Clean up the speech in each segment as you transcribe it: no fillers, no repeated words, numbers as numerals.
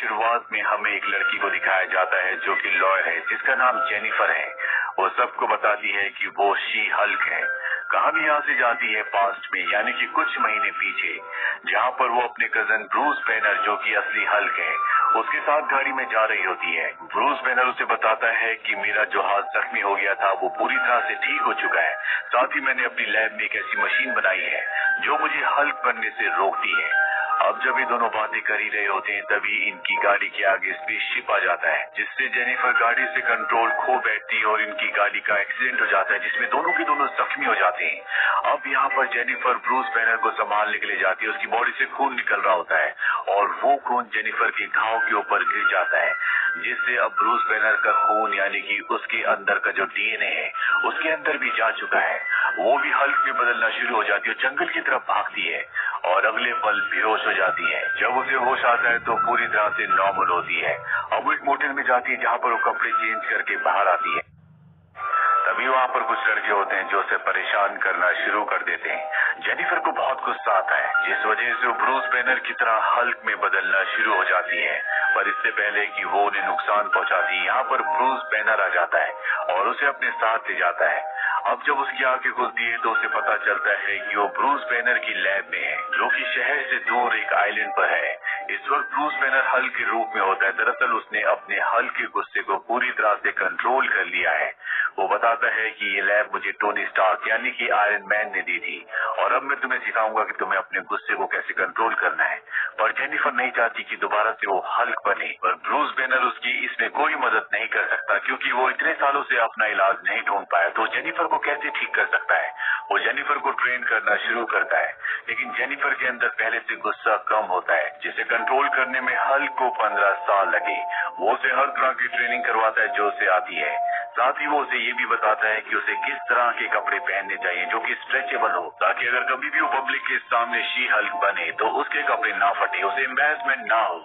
शुरुआत में हमें एक लड़की को दिखाया जाता है जो कि लॉयर है, जिसका नाम जेनिफर है। वो सबको बताती है कि वो शी हल्क है। कहानी यहाँ से जाती है पास्ट में, यानी कि कुछ महीने पीछे, जहाँ पर वो अपने कजन ब्रूस बैनर, जो कि असली हल्क है, उसके साथ गाड़ी में जा रही होती है। ब्रूस बैनर उसे बताता है कि मेरा जो हाथ जख्मी हो गया था वो पूरी तरह से ठीक हो चुका है। साथ ही मैंने अपनी लैब में एक ऐसी मशीन बनाई है जो मुझे हल्क बनने से रोकती है। अब जब ये दोनों बातें कर ही रहे होते हैं, तभी इनकी गाड़ी के आगे स्पेसशिप आ जाता है, जिससे जेनिफर गाड़ी से कंट्रोल खो बैठती है और इनकी गाड़ी का एक्सीडेंट हो जाता है, जिसमें दोनों के दोनों जख्मी हो जाते हैं। अब यहाँ पर जेनिफर ब्रूस बैनर को संभालने के लिए जाती है। उसकी बॉडी से खून निकल रहा होता है और वो खून जेनिफर के घाव के ऊपर गिर जाता है, जिससे अब ब्रूस बैनर का खून, यानी कि उसके अंदर का जो डीएनए है, उसके अंदर भी जा चुका है। वो भी हल्क में बदलना शुरू हो जाती है, जंगल की तरफ भागती है और अगले पल बेहोश हो जाती है। जब उसे होश आता है तो पूरी तरह से नॉर्मल होती है। अब वो एक मोटेल में जाती है जहाँ पर वो कपड़े चेंज करके बाहर आती है। तभी वहाँ पर कुछ लड़के होते हैं जो उसे परेशान करना शुरू कर देते हैं। जेनिफर को बहुत गुस्सा आता है, जिस वजह से वो ब्रूस बैनर की तरह हल्क में बदलना शुरू हो जाती है। पर इससे पहले कि वो उन्हें नुकसान पहुंचाती है, यहाँ पर ब्रूस बैनर आ जाता है और उसे अपने साथ ले जाता है। अब जब उसकी आंखें खुलती है तो उसे पता चलता है कि वो ब्रूस बैनर की लैब में है, जो कि शहर से दूर एक आइलैंड पर है। इस वक्त ब्रूस बैनर हल्क के रूप में होता है। दरअसल उसने अपने हल्क के गुस्से को पूरी तरह से कंट्रोल कर लिया है। वो बताता है कि ये लैब मुझे टोनी स्टार्क, यानी कि आयरन मैन ने दी थी, और अब मैं तुम्हें सिखाऊंगा कि तुम्हें अपने गुस्से को कैसे कंट्रोल करना है। पर जेनिफर नहीं चाहती कि दोबारा से वो हल्क बने, पर ब्रूस बैनर उसकी इसमें कोई मदद नहीं कर सकता, क्योंकि वो इतने सालों से अपना इलाज नहीं ढूंढ पाया। तो जेनिफर को कैसे ठीक कर सकता है? वो जेनिफर को ट्रेन करना शुरू करता है, लेकिन जेनिफर के अंदर पहले से गुस्सा कम होता है, जिसे कंट्रोल करने में हल्क को 15 साल लगे। वो उसे हर तरह की ट्रेनिंग करवाता है जो उसे आती है। साथ ही वो उसे ये भी बताता है कि उसे किस तरह के कपड़े पहनने चाहिए जो कि स्ट्रेचेबल हो, ताकि अगर कभी भी वो पब्लिक के सामने शी हल्क बने तो उसके कपड़े ना फटे, उसे एम्बैरेसमेंट ना हो।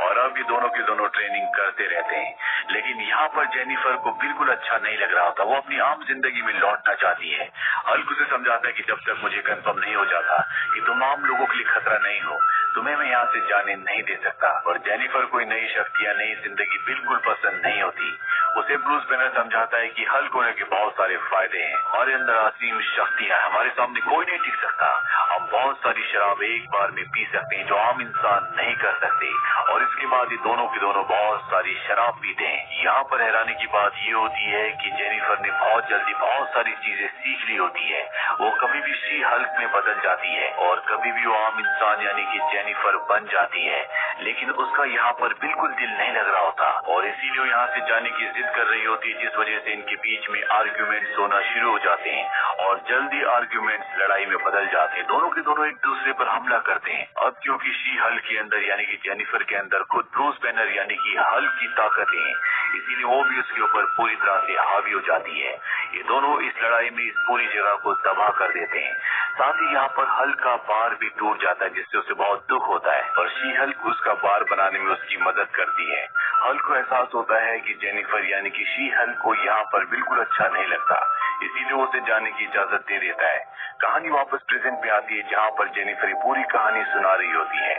और अब ये दोनों के दोनों ट्रेनिंग करते रहते हैं, लेकिन यहाँ पर जेनिफर को बिल्कुल अच्छा नहीं लग रहा होता। वो अपनी आम जिंदगी में लौटना चाहती है। हल्क उसे समझाता है कि जब तक मुझे कंफर्म नहीं हो जाता कि तुम आम लोगों के लिए खतरा नहीं हो, तुम्हें मैं यहाँ से जाने नहीं दे सकता। और जेनिफर कोई नई शक्तियाँ, नई जिंदगी बिल्कुल पसंद नहीं होती। उसे ब्रूस बैनर समझाता है कि हल्क होने के बहुत सारे फायदे हैं, हमारे अंदर असीम शक्ति है, हमारे सामने कोई नहीं टिक सकता। हम बहुत सारी शराब एक बार में पी सकते हैं जो आम इंसान नहीं कर सकते। और इसके बाद ये दोनों के दोनों बहुत सारी शराब पीते हैं। यहाँ पर हैरानी की बात ये होती है कि जेनिफर ने बहुत जल्दी बहुत सारी चीजें सीख ली होती है। वो कभी भी शी हल्क में बदल जाती है और कभी भी वो आम इंसान, यानी कि जेनिफर बन जाती है, लेकिन उसका यहाँ पर बिल्कुल दिल नहीं लग रहा होता और इसीलिए वो यहाँ से जाने की जिद कर रही होती है, जिस वजह से इनके बीच में आर्ग्यूमेंट्स होना शुरू हो जाते हैं और जल्दी आर्ग्यूमेंट्स लड़ाई में बदल जाते हैं। दोनों के दोनों एक दूसरे पर हमला करते हैं। अब क्योंकि शी हल्क के अंदर, यानी कि जेनिफर के अंदर खुद ब्रूस बैनर, यानी कि हल्क की ताकत है, इसीलिए वो भी उसके ऊपर पूरी तरह से हावी हो जाती है। ये दोनों इस लड़ाई में इस पूरी जगह को तबाह कर देते हैं। साथ ही यहाँ पर हल्क का बार भी टूट जाता है, जिससे उसे बहुत दुख होता है और शी हल्क उसका बार बनाने में उसकी मदद करती है। हल्क को एहसास होता है कि जेनिफर, यानी कि शी हल्क को यहाँ पर बिल्कुल अच्छा नहीं लगता, इसीलिए वो उसे जाने की इजाजत दे देता है। कहानी वापस प्रेजेंट में आती है, जहाँ पर जेनिफर पूरी कहानी सुना रही होती है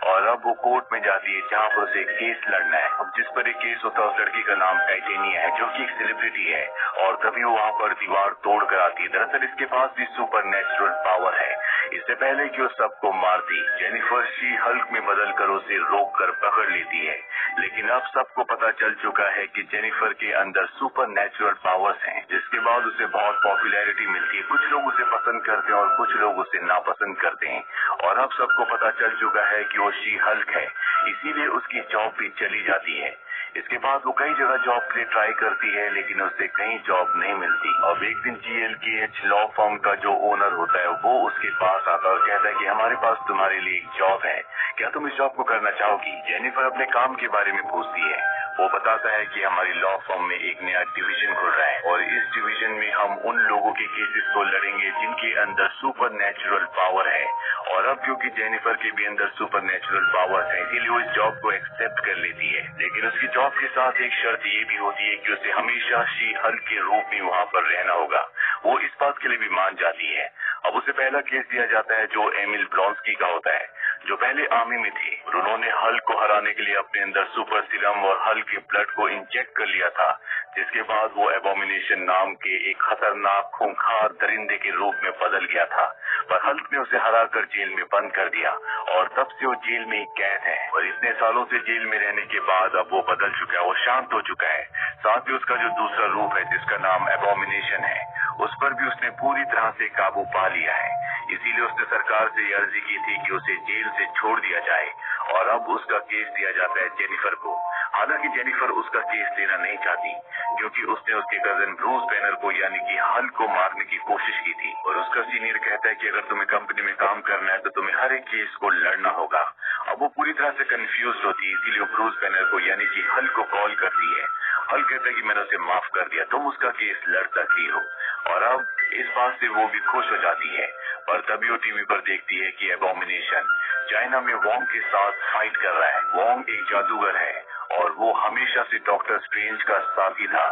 और अब वो कोर्ट में जाती है, जहाँ पर उसे केस लड़ना है। अब जिस पर एक केस होता है, उस लड़की का नाम टाइटेनिया है, जो कि एक सेलिब्रिटी है, और तभी वो वहाँ पर दीवार तोड़ कर आती है। दरअसल इसके पास भी सुपर नेचुरल पावर है। इससे पहले कि वो सबको मारती, जेनिफर शी हल्क में बदल कर उसे रोक कर पकड़ लेती है, लेकिन अब सबको पता चल चुका है कि जेनिफर के अंदर सुपर नेचुरल पावर्स हैं, जिसके बाद उसे बहुत पॉपुलैरिटी मिलती है। कुछ लोग उसे पसंद करते हैं और कुछ लोग उसे नापसंद करते हैं, और अब सबको पता चल चुका है कि वो शी हल्क है, इसीलिए उसकी जॉब भी चली जाती है। इसके बाद वो कई जगह जॉब के लिए ट्राई करती है, लेकिन उसे कहीं जॉब नहीं मिलती। अब एक दिन GLKH लॉ फर्म का जो ओनर होता है, वो उसके पास आता है और कहता है कि हमारे पास तुम्हारे लिए एक जॉब है, क्या तुम इस जॉब को करना चाहोगी? जेनिफर अपने काम के बारे में पूछती है। वो बताता है कि हमारी लॉ फर्म में एक नया डिवीजन खुल रहा है और इस डिवीजन में हम उन लोगों के केसेस को लड़ेंगे जिनके अंदर सुपर नेचुरल पावर है। और अब क्योंकि जेनिफर के भी अंदर सुपर नेचुरल पावर्स है, इसीलिए वो इस जॉब को एक्सेप्ट कर लेती है। लेकिन उसकी जॉब के साथ एक शर्त ये भी होती है कि उसे हमेशा शी हल्क के रूप में वहाँ पर रहना होगा। वो इस बात के लिए भी मान जाती है। अब उसे पहला केस दिया जाता है जो एमिल ब्लॉन्स्की का होता है, जो पहले आर्मी में थे, और उन्होंने हल्क को हराने के लिए अपने अंदर सुपर सीरम और हल्क के ब्लड को इंजेक्ट कर लिया था, जिसके बाद वो एबोमिनेशन नाम के एक खतरनाक खूंखार दरिंदे के रूप में बदल गया था। पर हल्क ने उसे हराकर जेल में बंद कर दिया और तब से वो जेल में कैद है। और इतने सालों से जेल में रहने के बाद अब वो बदल चुका है, वो शांत हो चुका है। साथ ही उसका जो दूसरा रूप है जिसका नाम एबोमिनेशन है, उस पर भी उसने पूरी तरह से काबू पा लिया है। इसीलिए उसने सरकार से अर्जी की थी कि उसे जेल से छोड़ दिया जाए और अब उसका केस दिया जाता है जेनिफर को। हालांकि जेनिफर उसका केस लेना नहीं चाहती क्योंकि उसने उसके कजन ब्रूस बैनर को यानी कि हल्क को मारने की कोशिश की थी और उसका सीनियर कहता है कि अगर तुम्हें कंपनी में काम करना है तो तुम्हें हर एक केस को लड़ना होगा। अब वो पूरी तरह से कंफ्यूज होती है, इसीलिए वो ब्रूस बैनर को यानी कि हल्क को कॉल करती है। हल्क कहता है कि मैंने उसे माफ कर दिया, तुम उसका केस लड़ सकती हो। और अब इस बात से वो भी खुश हो जाती है। पर तभी वो टीवी पर देखती है कि एबोमिनेशन चाइना में वोंग के साथ फाइट कर रहा है। वोंग एक जादूगर है और वो हमेशा से डॉक्टर स्ट्रेंज का साथी था।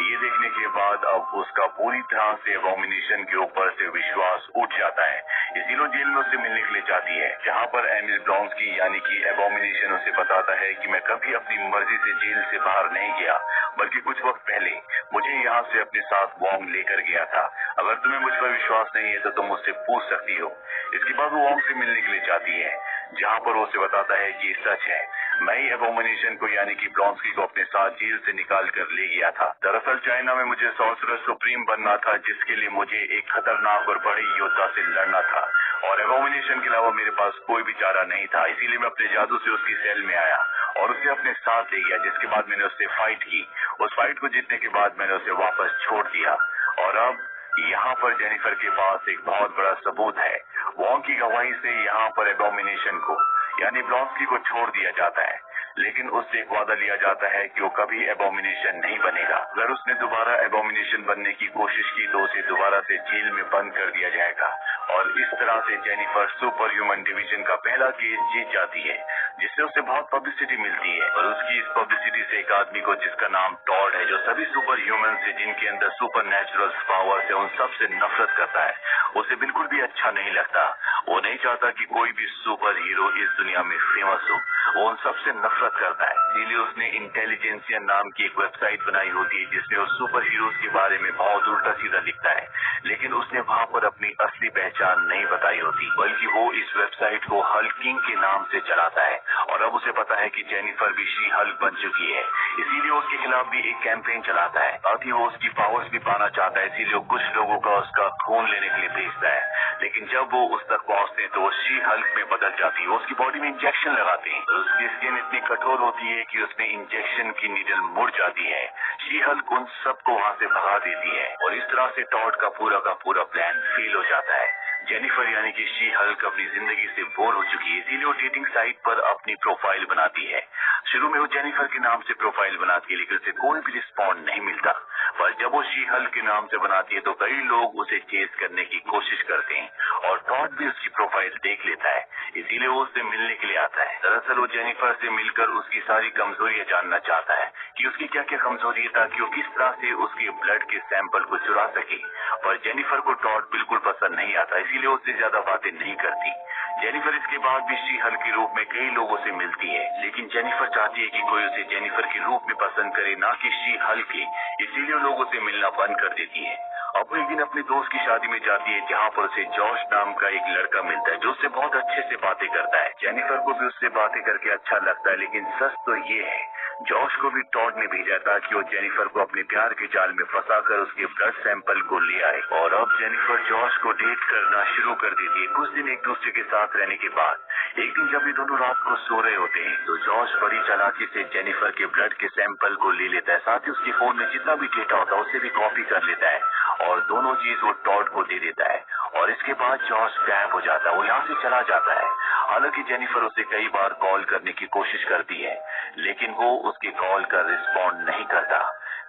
ये देखने के बाद अब उसका पूरी तरह से एबोमिनेशन के ऊपर से विश्वास उठ जाता है। इसीलिए जेल में उससे मिलने के लिए जाती है, जहाँ पर एमिल ब्लॉन्स्की यानी कि एबोमिनेशन उसे बताता है कि मैं कभी अपनी मर्जी से जेल से बाहर नहीं गया, बल्कि कुछ वक्त पहले मुझे यहाँ से अपने साथ वोंग लेकर गया था। अगर तुम्हें मुझ पर विश्वास नहीं है तो तुम मुझसे पूछ सकती हो। इसके बाद वो वोंग से मिलने के लिए जाती है, जहाँ पर वो उसे बताता है कि सच है, मैं ही एबोमिनेशन को यानी कि ब्लॉन्स्की को अपने साथ जेल से निकाल कर ले गया था। दरअसल चाइना में मुझे सॉर्सरर सुप्रीम बनना था, जिसके लिए मुझे एक खतरनाक और बड़े योद्धा से लड़ना था और एबोमिनेशन के अलावा मेरे पास कोई भी चारा नहीं था। इसीलिए मैं अपने जादू से उसकी सेल में आया और उसे अपने साथ ले गया, जिसके बाद मैंने उससे फाइट की। उस फाइट को जीतने के बाद मैंने उसे वापस छोड़ दिया और अब यहाँ पर जेनिफर के पास एक बहुत बड़ा सबूत है। वोंग की गवाही से यहाँ पर एबोमिनेशन को यानी ब्लॉन्स्की को छोड़ दिया जाता है, लेकिन उससे एक वादा लिया जाता है कि वो कभी एबोमिनेशन नहीं बनेगा। अगर उसने दोबारा एबोमिनेशन बनने की कोशिश की तो उसे दोबारा से जेल में बंद कर दिया जाएगा। और इस तरह से जेनिफर सुपर ह्यूमन डिवीजन का पहला केस जीत जाती है, जिससे उसे बहुत पब्लिसिटी मिलती है। और उसकी इस पब्लिसिटी से एक आदमी को जिसका नाम टॉड है, जो सभी सुपर ह्यूमन से जिनके अंदर सुपर नेचुरल पावर्स है, उन सबसे नफरत करता है। उसे बिल्कुल भी अच्छा नहीं लगता। वो नहीं चाहता कि कोई भी सुपर हीरो इस दुनिया में फेमस हो। वो उन सबसे नफरत करता है। इसीलिए उसने इंटेलिजेंसिया नाम की एक वेबसाइट बनाई होती है, जिसमें वो सुपर हीरोज के बारे में बहुत उल्टा सीधा लिखता है, लेकिन उसने वहाँ पर अपनी असली पहचान नहीं बताई होती, बल्कि वो इस वेबसाइट को हल्क किंग के नाम से चलाता है। और अब उसे पता है कि जेनिफर भी शी हल्क बन चुकी है, इसीलिए उसके खिलाफ भी एक कैंपेन चलाता है। साथ ही वो उसकी पावर्स भी पाना चाहता है, इसीलिए वो कुछ लोगों का उसका खून लेने के लिए भेजता है। लेकिन जब वो उस तक पहुँचते हैं तो वो शी हल्क में बदल जाती है। वो उसकी बॉडी में इंजेक्शन लगाते हैं, उसकी स्किन इतनी कठोर होती है कि उसमें इंजेक्शन की नीडल मुड़ जाती है। शी हल्क उन सबको वहाँ से भगा देती है और इस तरह से टॉड का पूरा प्लान फेल हो जाता है। जेनिफर यानी कि शी हल्क अपनी जिंदगी से बोर हो चुकी है, इसीलिए वो डेटिंग साइट पर अपनी प्रोफाइल बनाती है। शुरू में वो जेनिफर के नाम से प्रोफाइल बनाती है, लेकिन उसे कोई भी रिस्पॉन्ड नहीं मिलता। पर जब वो शी हल्क के नाम से बनाती है तो कई लोग उसे चेस करने की कोशिश करते हैं और टॉड भी उसकी प्रोफाइल देख लेता है, इसीलिए वो उससे मिलने के लिए आता है। दरअसल वो जेनिफर से मिलकर उसकी सारी कमजोरियां जानना चाहता है कि उसकी क्या क्या कमजोरी है, ताकि वो किस तरह से उसके ब्लड के सैंपल को चुरा सके। पर जेनिफर को टॉड बिल्कुल पसंद नहीं आता, इसीलिए उससे ज्यादा बातें नहीं करती। जेनिफर इसके बाद भी शी हल्क के रूप में कई लोगों से मिलती है, लेकिन जेनिफर चाहती है कि कोई उसे जेनिफर के रूप में पसंद करे, ना कि शी हल्क के, इसीलिए लोगों से मिलना बंद कर देती है। अब वो एक दिन अपने दोस्त की शादी में जाती है, जहाँ पर उसे जॉश नाम का एक लड़का मिलता है, जो उससे बहुत अच्छे से बातें करता है। जेनिफर को भी उससे बातें करके अच्छा लगता है, लेकिन सच तो ये है, जॉश को भी टॉड ने भेजा था कि वो जेनिफर को अपने प्यार के जाल में फंसाकर उसके ब्लड सैंपल को ले आए। और अब जेनिफर जॉश को डेट करना शुरू कर देती है। कुछ दिन एक दूसरे के साथ रहने के बाद एक दिन जब ये दोनों रात को सो रहे होते हैं तो जॉश बड़ी चालाकी से जेनिफर के ब्लड के सैंपल को ले लेता है। साथ ही उसके फोन में जितना भी डेटा होता है उसे भी कॉपी कर लेता है और दोनों चीज वो टॉड को दे देता है। और इसके बाद जॉश गायब हो जाता है, वो यहाँ से चला जाता है। हालांकि जेनिफर उसे कई बार कॉल करने की कोशिश करती है, लेकिन वो उसके कॉल का रिस्पॉन्ड नहीं करता।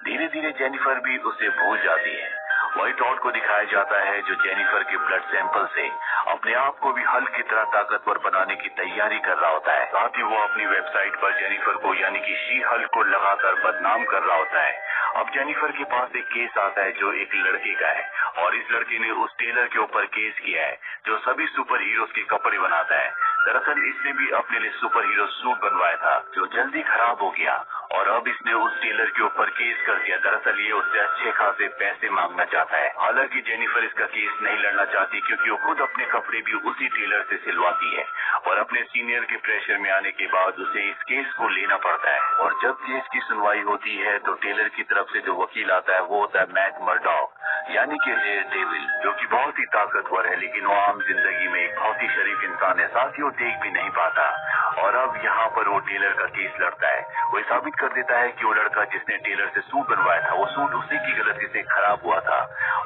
धीरे धीरे जेनिफर भी उसे भूल जाती है। वही टॉड को दिखाया जाता है जो जेनिफर के ब्लड सैंपल से अपने आप को भी हल्क की तरह ताकतवर बनाने की तैयारी कर रहा होता है। साथ ही वो अपनी वेबसाइट पर जेनिफर को यानी कि शी हल्क को लगाकर बदनाम कर रहा होता है। अब जेनिफर के पास एक केस आता है जो एक लड़के का है, और इस लड़के ने उस टेलर के ऊपर केस किया है जो सभी सुपर हीरोज के कपड़े बनाता है। दरअसल इसने भी अपने लिए सुपर हीरो सूट बनवाया था जो जल्दी खराब हो गया और अब इसने उस टेलर के ऊपर केस कर दिया। दरअसल ये उससे अच्छे खासे पैसे मांगना चाहता है। हालांकि जेनिफर इसका केस नहीं लड़ना चाहती क्योंकि वो खुद अपने कपड़े भी उसी टेलर से सिलवाती है और अपने सीनियर के प्रेशर में आने के बाद उसे इस केस को लेना पड़ता है। और जब केस की सुनवाई होती है तो टेलर की तरफ से जो वकील आता है वो होता है मैट मर्डॉक यानी कि डेविल, जो कि बहुत ही ताकतवर है लेकिन वो आम जिंदगी में एक बहुत ही शरीफ इंसान है, साथ ही वो देख भी नहीं पाता। और अब यहाँ पर वो टेलर का केस लड़ता है। वो साबित कर देता है कि वो लड़का जिसने टेलर से सूट बनवाया था वो सूट उसी की गलती से खराब हुआ था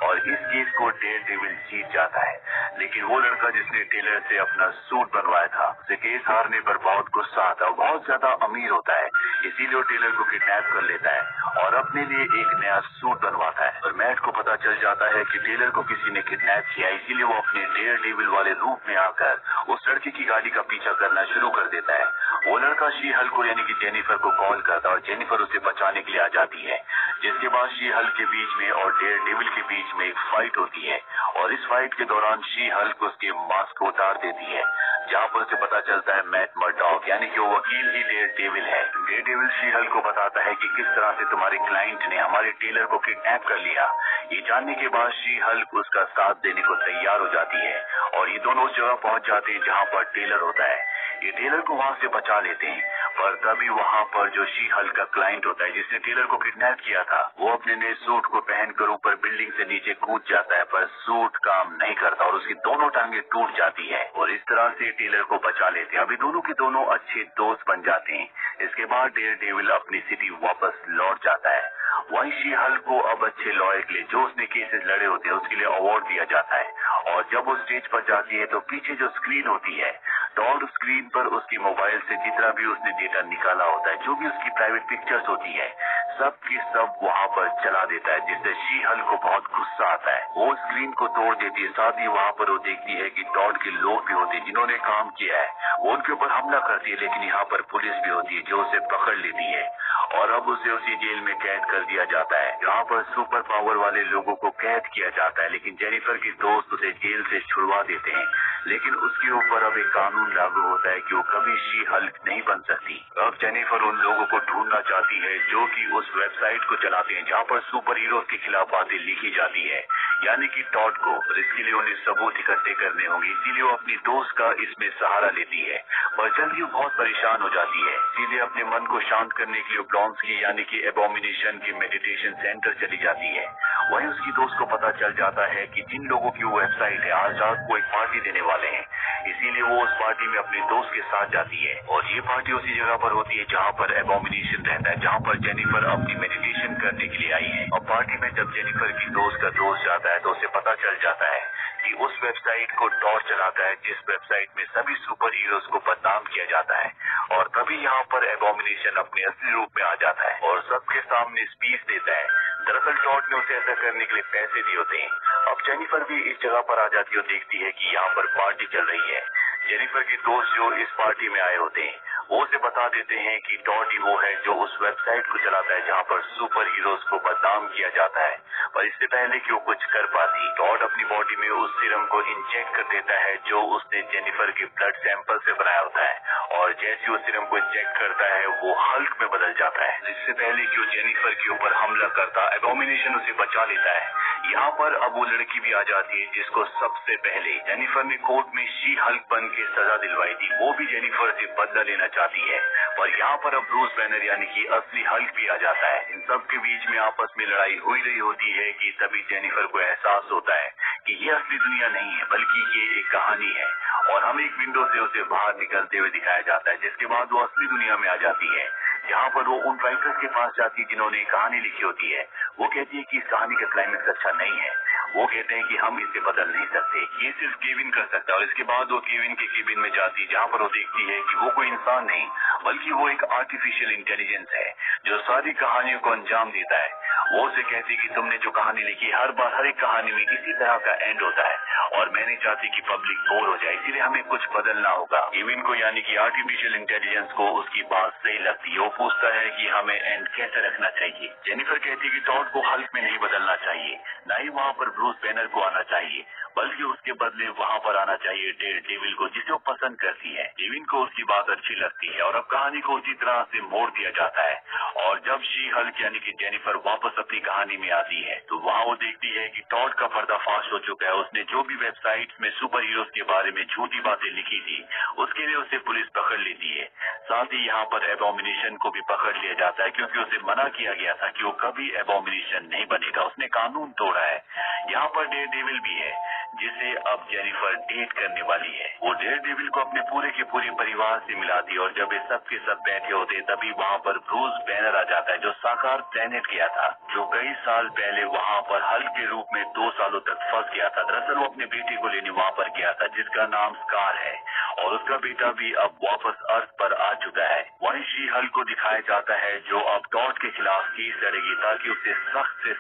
और इस केस को डेविल जीत जाता है। लेकिन वो लड़का जिसने टेलर से अपना सूट बनवाया था उसे केस हारने पर बहुत गुस्सा आता है, बहुत ज्यादा अमीर होता है, इसीलिए वो टेलर को किडनैप कर लेता है और अपने लिए एक नया सूट बनवाता है। और मैट को पता चल जाता है कि टेलर को किसी ने किडनैप किया, इसीलिए वो अपने डेविल वाले रूप में आकर उस लड़की की गाड़ी का पीछा करना शुरू कर देता है। वो लड़का शी हल्क को यानी कि जेनिफर को कॉल करता है और जेनिफर उसे बचाने के लिए आ जाती है, जिसके बाद शी हल्क के बीच में और डेविल के बीच में एक फाइट होती है और इस फाइट के दौरान शी हल्क उसके मास्क को उतार देती है, जहाँ पर उसे पता चलता है मैट मर्डॉक यानी कि वो वकील ही डेविल है। डेविल शी हल्क को बताता है कि किस तरह से तुम्हारे क्लाइंट ने हमारे टेलर को किडनैप कर लिया। ये जानने के बाद शी हल्क उसका साथ देने को तैयार हो जाती है और ये दोनों उस जगह पहुंच जाते हैं जहाँ पर टेलर होता है। ये टेलर को वहां से बचा लेते हैं, पर तभी वहां पर जो शी हल्क का क्लाइंट होता है जिसने टेलर को किडनैप किया था वो अपने नए सूट को पहनकर ऊपर बिल्डिंग से नीचे कूद जाता है, पर सूट काम नहीं करता और उसकी दोनों टांगे टूट जाती है और इस तरह से टेलर को बचा लेते हैं। अभी दोनों के दोनों अच्छे दोस्त बन जाते हैं। इसके बाद डेविल अपनी सिटी वापस लौट जाता है। वहीं शी हल्क को अब अच्छे लॉयर के लिए जो उसने केसेस लड़े होते हैं उसके लिए अवार्ड दिया जाता है और जब वो स्टेज पर जाती है तो पीछे जो स्क्रीन होती है टॉड स्क्रीन पर उसकी मोबाइल से जितना भी उसने डेटा निकाला होता है, जो भी उसकी प्राइवेट पिक्चर्स होती है, सब की सब वहाँ पर चला देता है, जिससे शी हल्क को बहुत गुस्सा आता है। वो स्क्रीन को तोड़ देती है, साथ ही वहाँ पर वो देखती है कि टॉड के लोग भी होते हैं जिन्होंने काम किया है, वो उनके ऊपर हमला करती है, लेकिन यहाँ पर पुलिस भी होती है जो उसे पकड़ लेती है और अब उसे उसी जेल में कैद कर दिया जाता है जहाँ पर सुपर पावर वाले लोगों को कैद किया जाता है। लेकिन जेनिफर के दोस्त उसे जेल से छुड़वा देते हैं, लेकिन उसके ऊपर अब एक कानून लागू होता है कि वो कभी शी हल्क नहीं बन सकती। अब जेनिफर उन लोगों को ढूंढना चाहती है जो कि उस वेबसाइट को चलाते हैं जहाँ पर सुपर हीरो के खिलाफ बातें लिखी जाती है, यानी कि टॉड को। और इसके लिए उन्हें सबूत इकट्ठे करने होंगे, इसीलिए वो अपनी दोस्त का इसमें सहारा लेती है, पर जल्दी वो बहुत परेशान हो जाती है। सीधे अपने मन को शांत करने के लिए ब्लॉन्स्की यानी कि एबोमिनेशन के मेडिटेशन सेंटर चली जाती है। वहीं उसकी दोस्त को पता चल जाता है कि जिन लोगों की वो वेबसाइट है आज रात को एक पार्टी देने वाले हैं, इसीलिए वो उस पार्टी में अपने दोस्त के साथ जाती है और ये पार्टी उसी जगह पर होती है जहाँ पर एबोमिनेशन रहता है, जहाँ पर जेनिफर अपनी मेडिटेशन करने के लिए आई है। और पार्टी में जब जेनिफर की दोस्त का दोस्त जाता है तो उसे पता चल जाता है कि उस वेबसाइट को टॉड चलाता है जिस वेबसाइट में सभी सुपर हीरोज को बदनाम किया जाता है। और तभी यहाँ पर एबोमिनेशन अपने असली रूप में आ जाता है और सबके सामने स्पीच देता है। दरअसल टॉड ने उसे ऐसा करने के लिए पैसे दिए होते हैं। अब जेनिफर भी इस जगह पर आ जाती है और देखती है कि यहाँ पर पार्टी चल रही है। जेनिफर के दोस्त जो इस पार्टी में आए होते हैं वो उसे बता देते हैं कि टॉड ही वो है जो उस वेबसाइट को चलाता है जहाँ पर सुपर हीरोज को बदनाम किया जाता है। पर इससे पहले कि वो कुछ कर पाती, टॉड अपनी बॉडी में उस सीरम को इंजेक्ट कर देता है जो उसने जेनिफर के ब्लड सैंपल से बनाया होता है और जैसे वो सीरम को इंजेक्ट करता है वो हल्क में बदल जाता है। इससे पहले कि वो जेनिफर के ऊपर हमला करता, एबोमिनेशन उसे बचा लेता है। यहाँ पर अब वो लड़की भी आ जाती है जिसको सबसे पहले जेनिफर ने कोर्ट में शी हल्क बन के सजा दिलवाई थी। वो भी जेनिफर से बदला लेना चाहती है, पर यहाँ पर अब ब्रूस बैनर यानी कि असली हल्क भी आ जाता है। इन सब के बीच में आपस में लड़ाई हो रही होती है कि तभी जेनिफर को एहसास होता है कि ये असली दुनिया नहीं है बल्कि ये एक कहानी है और हमें एक विंडो से उसे बाहर निकलते हुए दिखाया जाता है, जिसके बाद वो असली दुनिया में आ जाती है जहाँ पर वो उन राइटर्स के पास जाती है जिन्होंने कहानी लिखी होती है। वो कहती है कि इस कहानी का क्लाइमेक्स अच्छा नहीं है। वो कहते हैं कि हम इसे बदल नहीं सकते, ये सिर्फ केविन कर सकता है। और इसके बाद वो केविन के केबिन में जाती है जहाँ पर वो देखती है कि वो कोई इंसान नहीं बल्कि वो एक आर्टिफिशियल इंटेलिजेंस है जो सारी कहानियों को अंजाम देता है। वो उसे कहती है कि तुमने जो कहानी लिखी हर बार हर एक कहानी में इसी तरह का एंड होता है और मैं नहीं चाहती कि पब्लिक बोर हो जाए, इसीलिए हमें कुछ बदलना होगा। केविन को यानी कि आर्टिफिशियल इंटेलिजेंस को उसकी बात सही लगती है। वो पूछता है कि हमें एंड कैसे रखना चाहिए। जेनिफर कहती है कि टॉड को हल्क में नहीं बदलना चाहिए, न ही वहाँ पर ब्रूस बैनर को आना चाहिए, बल्कि उसके बदले वहाँ पर आना चाहिए डेविल को, जिसे वो पसंद करती है। केविन को उसकी बात अच्छी लगती है और अब कहानी को उसी तरह से मोड़ दिया जाता है। और जब शी हल्क यानी कि जेनिफर वापस अपनी कहानी में आती है तो वहाँ वो देखती है कि टॉड का पर्दाफाश हो चुका है। उसने जो भी वेबसाइट्स में सुपर हीरोज के बारे में झूठी बातें लिखी थी उसके लिए उसे पुलिस पकड़ लेती है। साथ ही यहाँ पर एबोमिनेशन को भी पकड़ लिया जाता है क्योंकि उसे मना किया गया था कि वो कभी एबोमिनेशन नहीं बनेगा। उसने कानून तोड़ा है। यहाँ पर डेविल भी है जिसे अब जेनिफर डेट करने वाली है। वो डेविल को अपने पूरे के पूरे परिवार से मिलाती है और जब ये सब के सब बैठे होते तभी वहाँ पर ब्रूस बैनर आ जाता है जो साकार प्लेनेट गया था, जो कई साल पहले वहाँ पर हल्क के रूप में 2 सालों तक फंस गया था। दरअसल वो अपने बेटे को लेने वहाँ पर गया था जिसका नाम स्कार है और उसका बेटा भी अब वापस अर्थ पर आ चुका है। वहीं शी हल्क को दिखाया जाता है जो अब टॉड के खिलाफ केस लड़ेगी ताकि उसे सख्त से